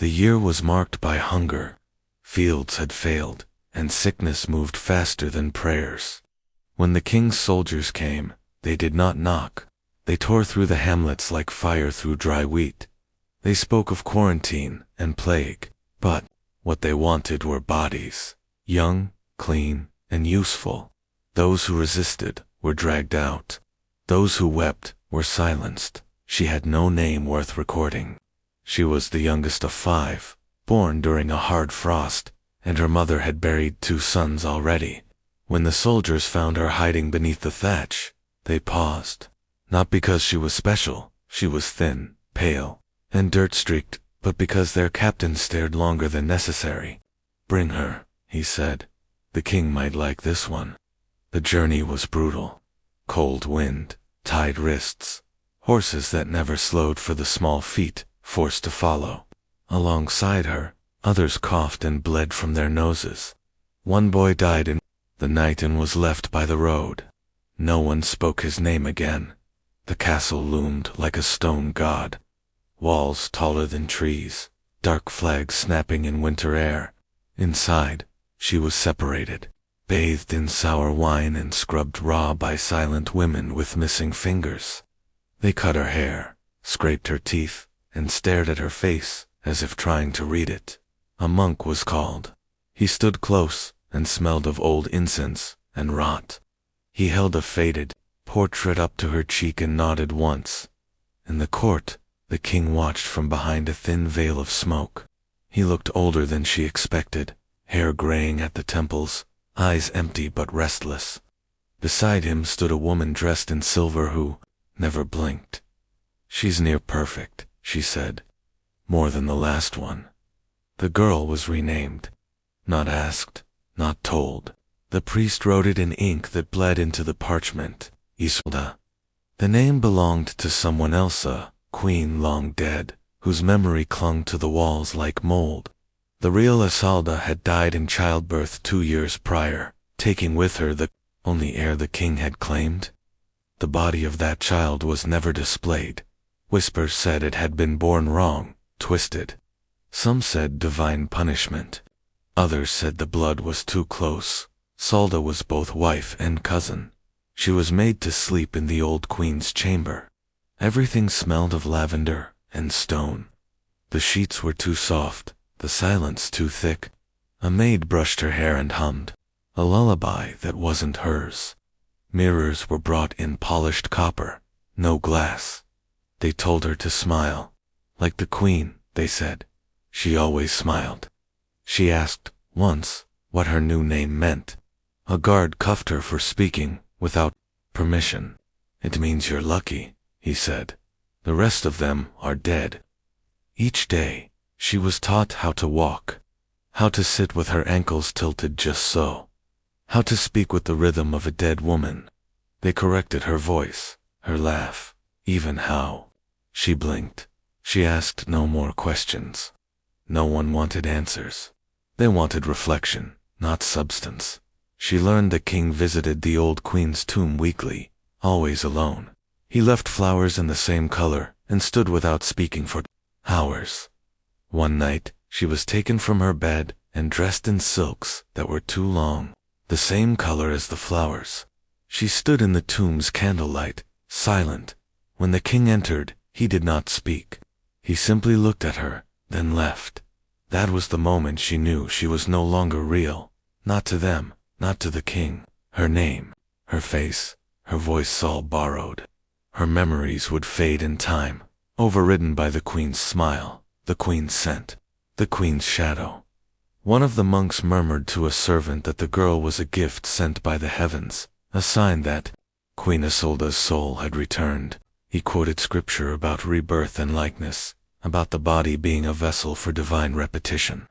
The year was marked by hunger. Fields had failed, and sickness moved faster than prayers. When the king's soldiers came, they did not knock. They tore through the hamlets like fire through dry wheat. They spoke of quarantine and plague, but what they wanted were bodies, young, clean, and useful. Those who resisted were dragged out. Those who wept were silenced. She had no name worth recording. She was the youngest of 5, born during a hard frost, and her mother had buried 2 sons already. When the soldiers found her hiding beneath the thatch, they paused. Not because she was special, she was thin, pale, and dirt-streaked, but because their captain stared longer than necessary. "Bring her," he said. "The king might like this one." The journey was brutal. Cold wind, tied wrists, horses that never slowed for the small feet, forced to follow. Alongside her, others coughed and bled from their noses. One boy died in the night and was left by the road. No one spoke his name again. The castle loomed like a stone god. Walls taller than trees, dark flags snapping in winter air. Inside, she was separated, bathed in sour wine and scrubbed raw by silent women with missing fingers. They cut her hair, scraped her teeth, and stared at her face as if trying to read it. A monk was called. He stood close and smelled of old incense and rot. He held a faded portrait up to her cheek and nodded once. In the court, the king watched from behind a thin veil of smoke. He looked older than she expected, hair graying at the temples, eyes empty but restless. Beside him stood a woman dressed in silver who never blinked. "She's near perfect," she said. "More than the last one." The girl was renamed. Not asked, not told. The priest wrote it in ink that bled into the parchment. Isolda. The name belonged to someone else, a queen long dead, whose memory clung to the walls like mold. The real Isolda had died in childbirth 2 years prior, taking with her the only heir the king had claimed. The body of that child was never displayed. Whispers said it had been born wrong, twisted. Some said divine punishment. Others said the blood was too close. Isolda was both wife and cousin. She was made to sleep in the old queen's chamber. Everything smelled of lavender and stone. The sheets were too soft, the silence too thick. A maid brushed her hair and hummed a lullaby that wasn't hers. Mirrors were brought in polished copper, no glass. They told her to smile. Like the queen, they said. She always smiled. She asked, once, what her new name meant. A guard cuffed her for speaking without permission. "It means you're lucky," he said. "The rest of them are dead." Each day, she was taught how to walk, how to sit with her ankles tilted just so, how to speak with the rhythm of a dead woman. They corrected her voice, her laugh, even how she blinked. She asked no more questions. No one wanted answers. They wanted reflection, not substance. She learned the king visited the old queen's tomb weekly, always alone. He left flowers in the same color and stood without speaking for hours. One night, she was taken from her bed and dressed in silks that were too long, the same color as the flowers. She stood in the tomb's candlelight, silent. When the king entered, he did not speak. He simply looked at her, then left. That was the moment she knew she was no longer real. Not to them, not to the king. Her name, her face, her voice all borrowed. Her memories would fade in time, overridden by the queen's smile, the queen's scent, the queen's shadow. One of the monks murmured to a servant that the girl was a gift sent by the heavens, a sign that Queen Isolda's soul had returned. He quoted scripture about rebirth and likeness, about the body being a vessel for divine repetition.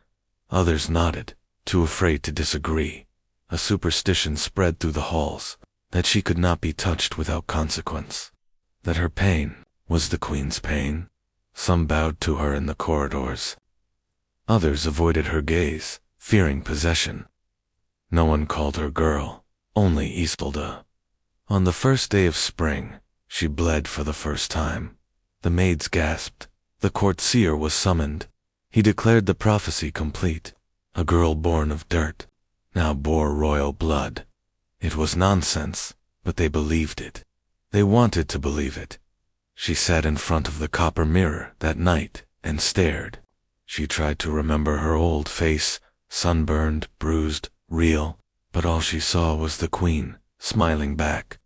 Others nodded, too afraid to disagree. A superstition spread through the halls, that she could not be touched without consequence, that her pain was the queen's pain. Some bowed to her in the corridors. Others avoided her gaze, fearing possession. No one called her girl, only Isolda. On the first day of spring, she bled for the first time. The maids gasped. The court seer was summoned. He declared the prophecy complete. A girl born of dirt now bore royal blood. It was nonsense, but they believed it. They wanted to believe it. She sat in front of the copper mirror that night and stared. She tried to remember her old face, sunburned, bruised, real, but all she saw was the queen, smiling back.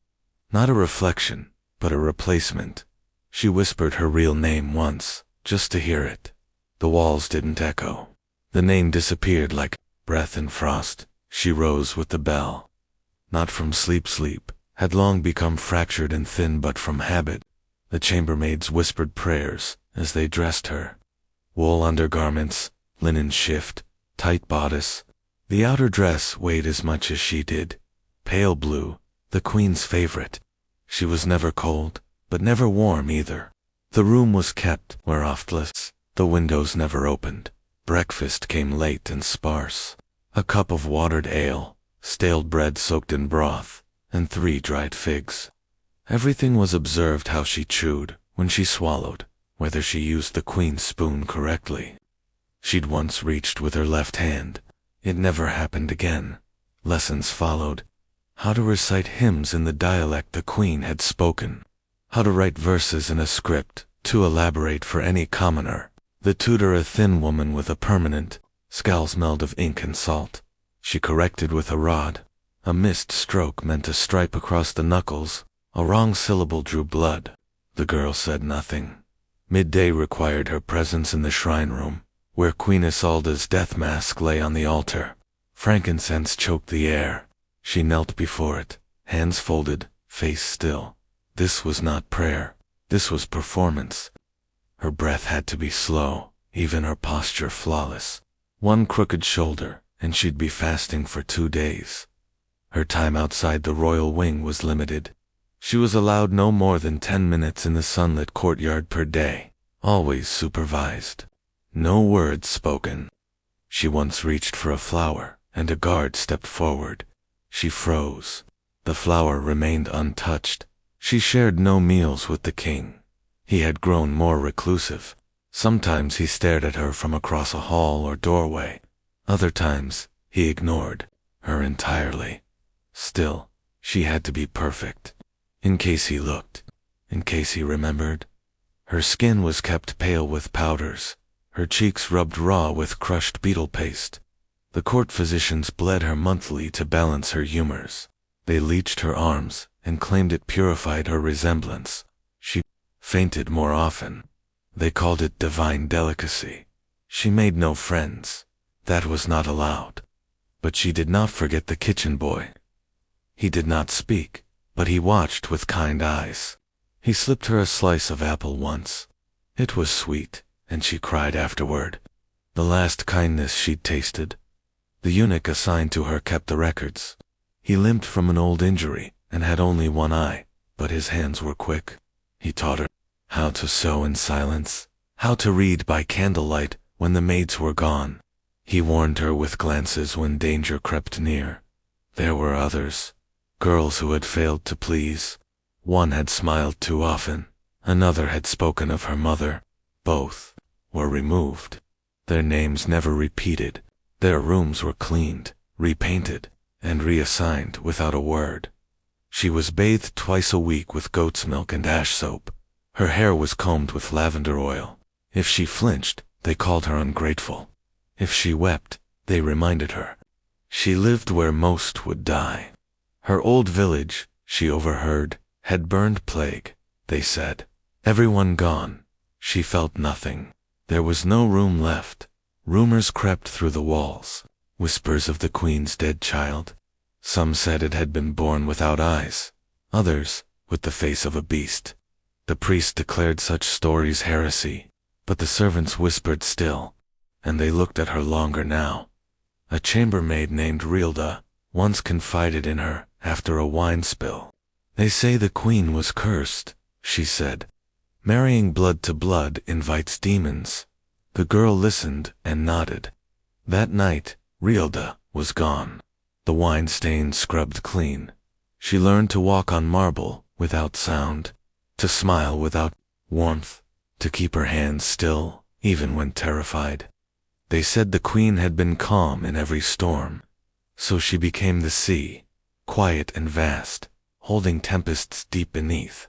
Not a reflection, but a replacement. She whispered her real name once, just to hear it. The walls didn't echo. The name disappeared like breath in frost. She rose with the bell. Not from sleep, had long become fractured and thin, but from habit. The chambermaids whispered prayers as they dressed her. Wool undergarments, linen shift, tight bodice. The outer dress weighed as much as she did. Pale blue, the queen's favorite. She was never cold, but never warm either. The room was kept warmless. The windows never opened. Breakfast came late and sparse. A cup of watered ale, stale bread soaked in broth, and 3 dried figs. Everything was observed: how she chewed, when she swallowed, whether she used the queen's spoon correctly. She'd once reached with her left hand. It never happened again. Lessons followed. How to recite hymns in the dialect the queen had spoken. How to write verses in a script too elaborate for any commoner. The tutor, a thin woman with a permanent scowl, smelled of ink and salt. She corrected with a rod. A missed stroke meant a stripe across the knuckles. A wrong syllable drew blood. The girl said nothing. Midday required her presence in the shrine room, where Queen Isolda's death mask lay on the altar. Frankincense choked the air. She knelt before it, hands folded, face still. This was not prayer. This was performance. Her breath had to be slow, even her posture flawless. One crooked shoulder, and she'd be fasting for 2 days. Her time outside the royal wing was limited. She was allowed no more than 10 minutes in the sunlit courtyard per day, always supervised. No words spoken. She once reached for a flower, and a guard stepped forward. She froze. The flower remained untouched. She shared no meals with the king. He had grown more reclusive. Sometimes he stared at her from across a hall or doorway. Other times, he ignored her entirely. Still, she had to be perfect. In case he looked, in case he remembered. Her skin was kept pale with powders, her cheeks rubbed raw with crushed beetle paste. The court physicians bled her monthly to balance her humors. They leeched her arms and claimed it purified her resemblance. She fainted more often. They called it divine delicacy. She made no friends. That was not allowed. But she did not forget the kitchen boy. He did not speak, but he watched with kind eyes. He slipped her a slice of apple once. It was sweet, and she cried afterward. The last kindness she'd tasted. The eunuch assigned to her kept the records. He limped from an old injury and had only one eye, but his hands were quick. He taught her how to sew in silence, how to read by candlelight when the maids were gone. He warned her with glances when danger crept near. There were others, girls who had failed to please. One had smiled too often. Another had spoken of her mother. Both were removed. Their names never repeated. Their rooms were cleaned, repainted, and reassigned without a word. She was bathed twice a week with goat's milk and ash soap. Her hair was combed with lavender oil. If she flinched, they called her ungrateful. If she wept, they reminded her. She lived where most would die. Her old village, she overheard, had burned plague, they said. Everyone gone. She felt nothing. There was no room left. Rumors crept through the walls. Whispers of the queen's dead child. Some said it had been born without eyes. Others, with the face of a beast. The priest declared such stories heresy, but the servants whispered still, and they looked at her longer now. A chambermaid named Rilda once confided in her after a wine spill. They say the queen was cursed, she said. Marrying blood to blood invites demons. The girl listened and nodded. That night, Rilda was gone. The wine stain scrubbed clean. She learned to walk on marble without sound, to smile without warmth, to keep her hands still even when terrified. They said the queen had been calm in every storm. So she became the sea, quiet and vast, holding tempests deep beneath.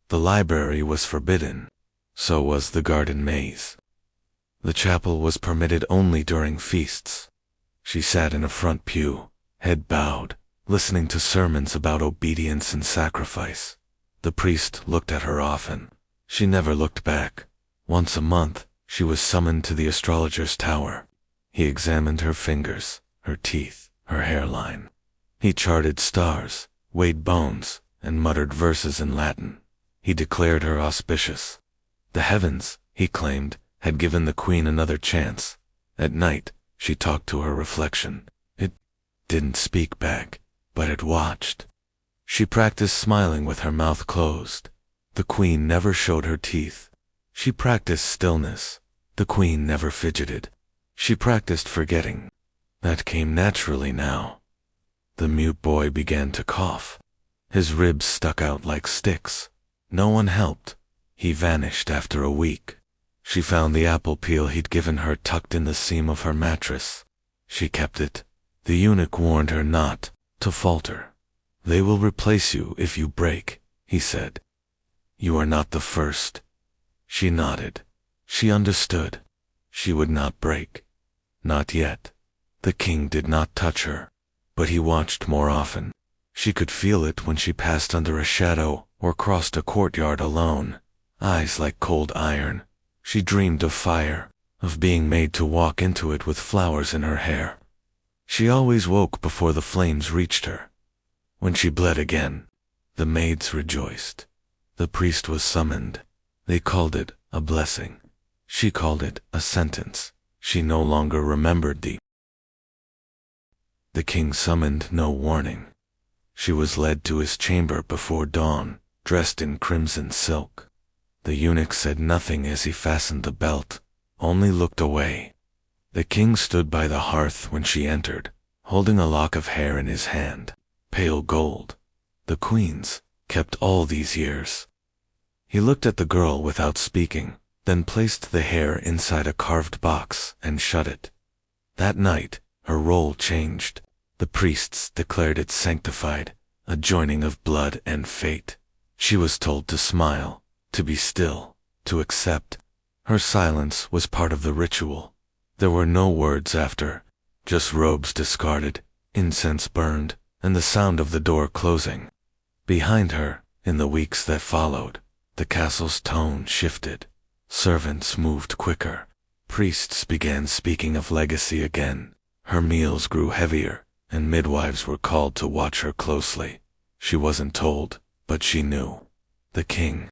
The library was forbidden. So was the garden maze. The chapel was permitted only during feasts. She sat in a front pew, head bowed, listening to sermons about obedience and sacrifice. The priest looked at her often. She never looked back. Once a month, she was summoned to the astrologer's tower. He examined her fingers, her teeth, her hairline. He charted stars, weighed bones, and muttered verses in Latin. He declared her auspicious. The heavens, he claimed, had given the queen another chance. At night, she talked to her reflection. It didn't speak back, but it watched. She practiced smiling with her mouth closed. The queen never showed her teeth. She practiced stillness. The queen never fidgeted. She practiced forgetting. That came naturally now. The mute boy began to cough. His ribs stuck out like sticks. No one helped. He vanished after a week. She found the apple peel he'd given her tucked in the seam of her mattress. She kept it. The eunuch warned her not to falter. They will replace you if you break, he said. You are not the first. She nodded. She understood. She would not break. Not yet. The king did not touch her, but he watched more often. She could feel it when she passed under a shadow or crossed a courtyard alone. Eyes like cold iron. She dreamed of fire, of being made to walk into it with flowers in her hair. She always woke before the flames reached her. When she bled again, the maids rejoiced. The priest was summoned. They called it a blessing. She called it a sentence. She no longer remembered the king summoned no warning. She was led to his chamber before dawn, dressed in crimson silk. The eunuch said nothing as he fastened the belt, only looked away. The king stood by the hearth when she entered, holding a lock of hair in his hand, pale gold. The queen's, kept all these years. He looked at the girl without speaking, then placed the hair inside a carved box and shut it. That night, her role changed. The priests declared it sanctified, a joining of blood and fate. She was told to smile, to be still, to accept. Her silence was part of the ritual. There were no words after, just robes discarded, incense burned, and the sound of the door closing. Behind her, in the weeks that followed, the castle's tone shifted. Servants moved quicker. Priests began speaking of legacy again. Her meals grew heavier, and midwives were called to watch her closely. She wasn't told, but she knew. The king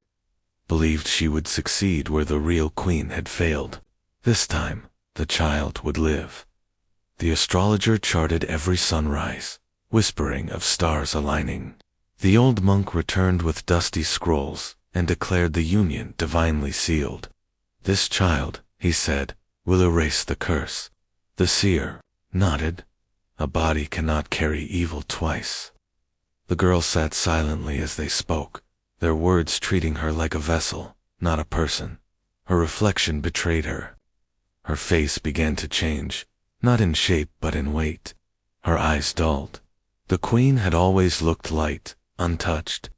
believed she would succeed where the real queen had failed. This time, the child would live. The astrologer charted every sunrise, whispering of stars aligning. The old monk returned with dusty scrolls and declared the union divinely sealed. This child, he said, will erase the curse. The seer nodded. A body cannot carry evil twice. The girl sat silently as they spoke, their words treating her like a vessel, not a person. Her reflection betrayed her. Her face began to change, not in shape but in weight. Her eyes dulled. The queen had always looked light, untouched.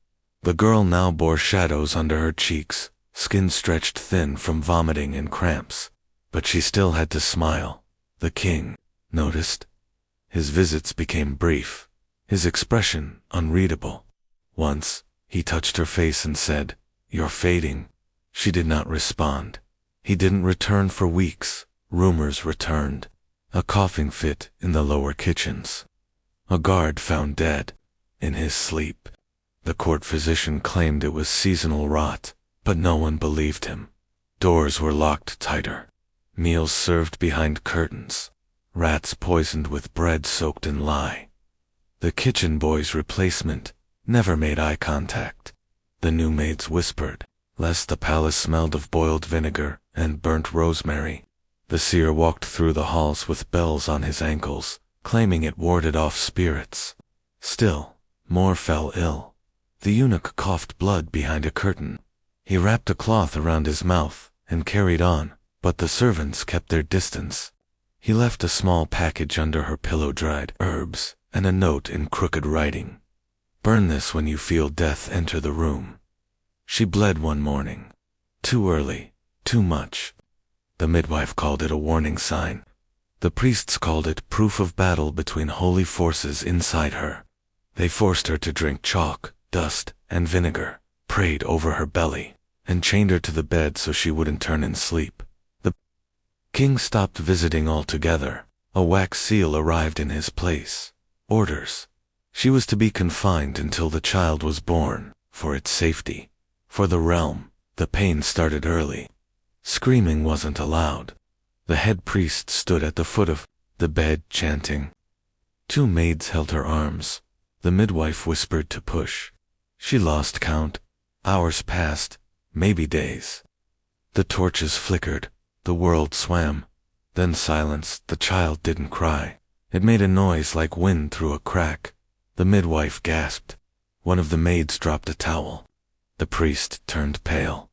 The girl now bore shadows under her cheeks, skin stretched thin from vomiting and cramps. But she still had to smile. The king noticed. His visits became brief, his expression unreadable. Once, he touched her face and said, "You're fading." She did not respond. He didn't return for weeks. Rumors returned. A coughing fit in the lower kitchens. A guard found dead in his sleep. The court physician claimed it was seasonal rot, but no one believed him. Doors were locked tighter. Meals served behind curtains. Rats poisoned with bread soaked in lye. The kitchen boy's replacement never made eye contact. The new maids whispered, lest the palace smelled of boiled vinegar and burnt rosemary. The seer walked through the halls with bells on his ankles, claiming it warded off spirits. Still, more fell ill. The eunuch coughed blood behind a curtain. He wrapped a cloth around his mouth and carried on, but the servants kept their distance. He left a small package under her pillow, dried herbs, and a note in crooked writing. "Burn this when you feel death enter the room." She bled one morning. Too early, too much. The midwife called it a warning sign. The priests called it proof of battle between holy forces inside her. They forced her to drink chalk, dust, and vinegar, prayed over her belly, and chained her to the bed so she wouldn't turn in sleep. The king stopped visiting altogether. A wax seal arrived in his place. Orders. She was to be confined until the child was born, for its safety. For the realm, the pain started early. Screaming wasn't allowed. The head priest stood at the foot of the bed chanting. 2 maids held her arms. The midwife whispered to push. She lost count. Hours passed, maybe days. The torches flickered. The world swam. Then silence. The child didn't cry. It made a noise like wind through a crack. The midwife gasped. One of the maids dropped a towel. The priest turned pale.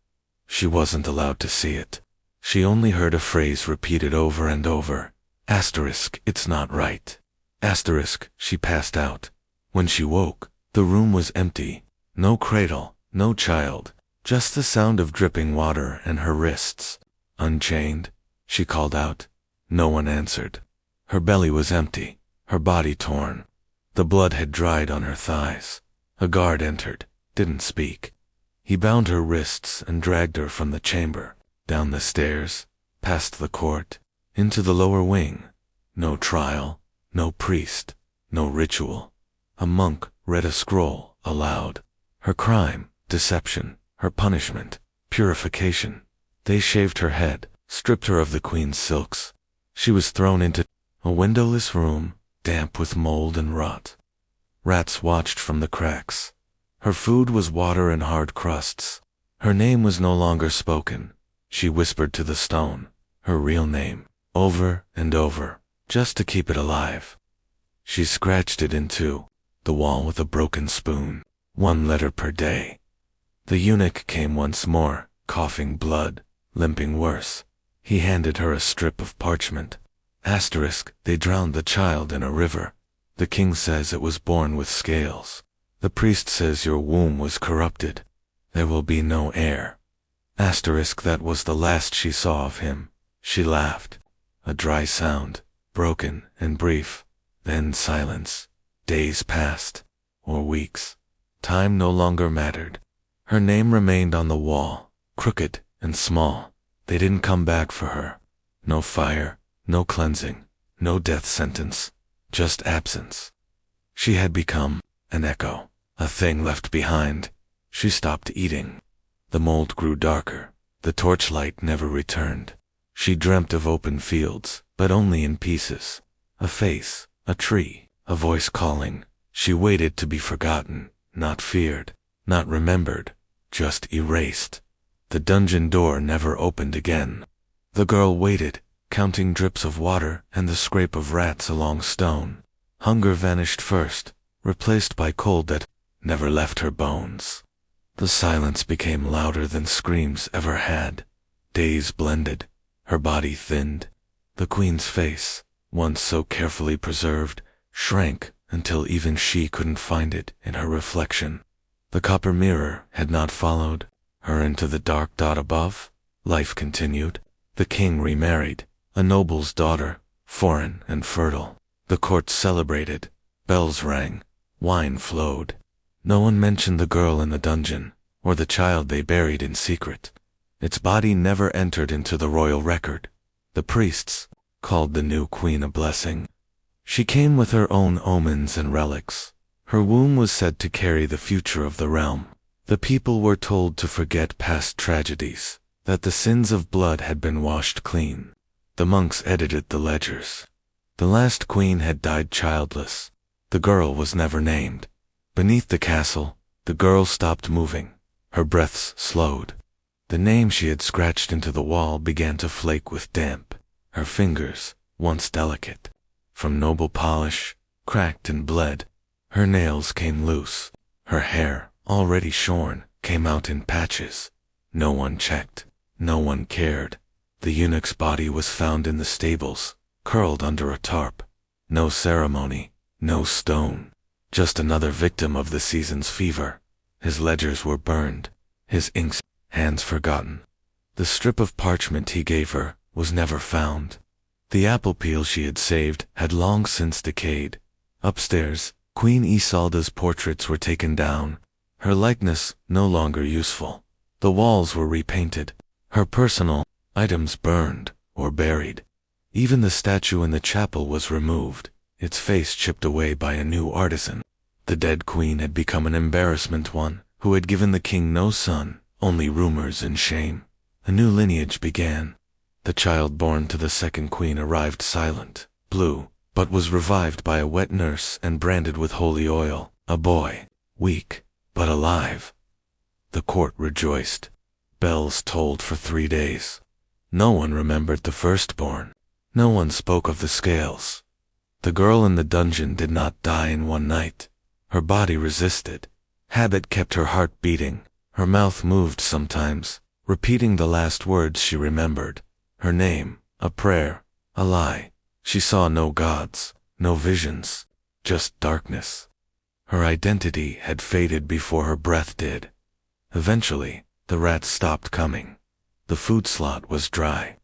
She wasn't allowed to see it. She only heard a phrase repeated over and over. Asterisk, it's not right. Asterisk, she passed out. When she woke, the room was empty. No cradle, no child, just the sound of dripping water and her wrists. Unchained, she called out. No one answered. Her belly was empty, her body torn. The blood had dried on her thighs. A guard entered, didn't speak. He bound her wrists and dragged her from the chamber, down the stairs, past the court, into the lower wing. No trial, no priest, no ritual. A monk read a scroll aloud. Her crime, deception, her punishment, purification. They shaved her head, stripped her of the queen's silks. She was thrown into a windowless room, damp with mold and rot. Rats watched from the cracks. Her food was water and hard crusts. Her name was no longer spoken. She whispered to the stone, her real name, over and over, just to keep it alive. She scratched it into the wall with a broken spoon, 1 letter per day. The eunuch came once more, coughing blood, limping worse. He handed her a strip of parchment. Asterisk, they drowned the child in a river. The king says it was born with scales. The priest says your womb was corrupted. There will be no heir. Asterisk, that was the last she saw of him. She laughed. A dry sound, broken and brief. Then silence. Days passed, or weeks. Time no longer mattered. Her name remained on the wall, crooked and small. They didn't come back for her. No fire, no cleansing, no death sentence, just absence. She had become an echo, a thing left behind. She stopped eating. The mold grew darker. The torchlight never returned. She dreamt of open fields, but only in pieces. A face, a tree, a voice calling. She waited to be forgotten, not feared, not remembered, just erased. The dungeon door never opened again. The girl waited, counting drips of water and the scrape of rats along stone. Hunger vanished first, replaced by cold that never left her bones. The silence became louder than screams ever had. Days blended, her body thinned. The queen's face, once so carefully preserved, shrank until even she couldn't find it in her reflection. The copper mirror had not followed her into the dark dot above. Life continued. The king remarried, a noble's daughter, foreign and fertile. The court celebrated. Bells rang. Wine flowed. No one mentioned the girl in the dungeon, or the child they buried in secret. Its body never entered into the royal record. The priests called the new queen a blessing. She came with her own omens and relics. Her womb was said to carry the future of the realm. The people were told to forget past tragedies, that the sins of blood had been washed clean. The monks edited the ledgers. The last queen had died childless. The girl was never named. Beneath the castle, the girl stopped moving. Her breaths slowed. The name she had scratched into the wall began to flake with damp. Her fingers, once delicate, from noble polish, cracked and bled. Her nails came loose. Her hair, already shorn, came out in patches. No one checked. No one cared. The eunuch's body was found in the stables. curled under a tarp. No ceremony, no stone, just another victim of the season's fever. His ledgers were burned, his inks, hands forgotten. The strip of parchment he gave her was never found. The apple peel she had saved had long since decayed. Upstairs, Queen Isolda's portraits were taken down, her likeness no longer useful. The walls were repainted, her personal items burned or buried. Even the statue in the chapel was removed, its face chipped away by a new artisan. The dead queen had become an embarrassment, one who had given the king no son, only rumors and shame. A new lineage began. The child born to the second queen arrived silent, blue, but was revived by a wet nurse and branded with holy oil, a boy, weak, but alive. The court rejoiced. Bells tolled for 3 days. No one remembered the firstborn. No one spoke of the scales. The girl in the dungeon did not die in one night. Her body resisted. Habit kept her heart beating. Her mouth moved sometimes, repeating the last words she remembered. Her name, a prayer, a lie. She saw no gods, no visions, just darkness. Her identity had faded before her breath did. Eventually, the rats stopped coming. The food slot was dry.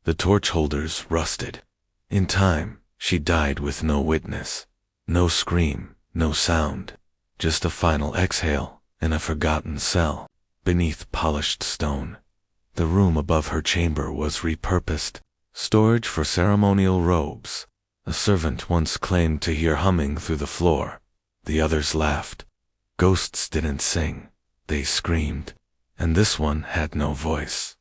The torch holders rusted. In time, she died with no witness. No scream, no sound. Just a final exhale in a forgotten cell, beneath polished stone. The room above her chamber was repurposed. Storage for ceremonial robes. A servant once claimed to hear humming through the floor. The others laughed. Ghosts didn't sing. They screamed. And this one had no voice.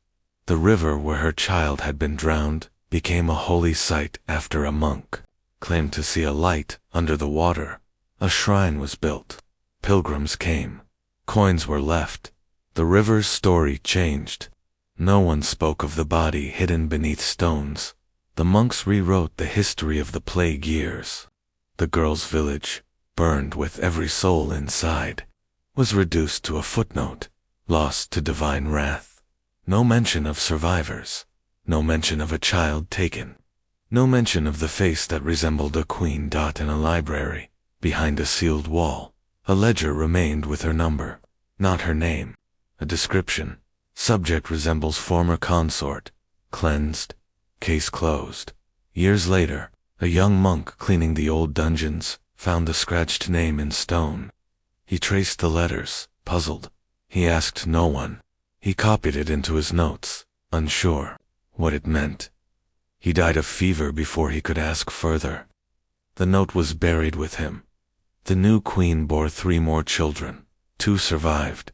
The river where her child had been drowned became a holy site after a monk claimed to see a light under the water. A shrine was built. Pilgrims came. Coins were left. The river's story changed. No one spoke of the body hidden beneath stones. The monks rewrote the history of the plague years. The girl's village, burned with every soul inside, was reduced to a footnote, lost to divine wrath. No mention of survivors. No mention of a child taken. No mention of the face that resembled a queen. In a library, behind a sealed wall, a ledger remained with her number, not her name. A description. Subject resembles former consort. Cleansed. Case closed. Years later, a young monk cleaning the old dungeons found the scratched name in stone. He traced the letters, puzzled. He asked no one. He copied it into his notes, unsure what it meant. He died of fever before he could ask further. The note was buried with him. The new queen bore 3 more children. 2 survived.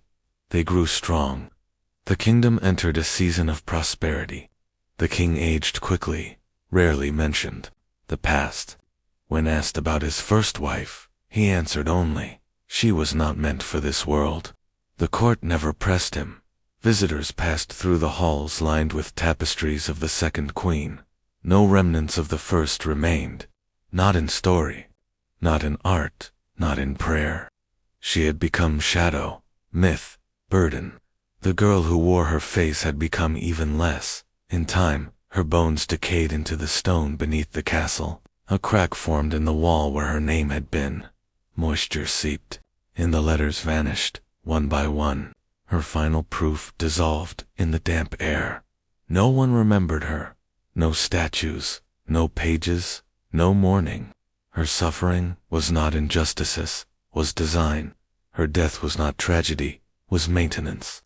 They grew strong. The kingdom entered a season of prosperity. The king aged quickly, rarely mentioned the past. When asked about his first wife, he answered only, she was not meant for this world. The court never pressed him. Visitors passed through the halls lined with tapestries of the second queen. No remnants of the first remained. Not in story, not in art, not in prayer. She had become shadow, myth, burden. The girl who wore her face had become even less. In time, her bones decayed into the stone beneath the castle. A crack formed in the wall where her name had been. Moisture seeped. And the letters vanished, one by one. Her final proof dissolved in the damp air. No one remembered her. No statues, no pages, no mourning. Her suffering was not injustices, was design. Her death was not tragedy, was maintenance.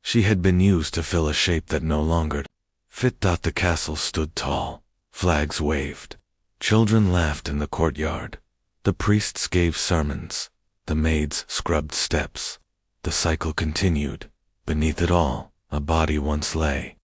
She had been used to fill a shape that no longer fit. The castle stood tall. Flags waved. Children laughed in the courtyard. The priests gave sermons. The maids scrubbed steps. The cycle continued. Beneath it all, a body once lay.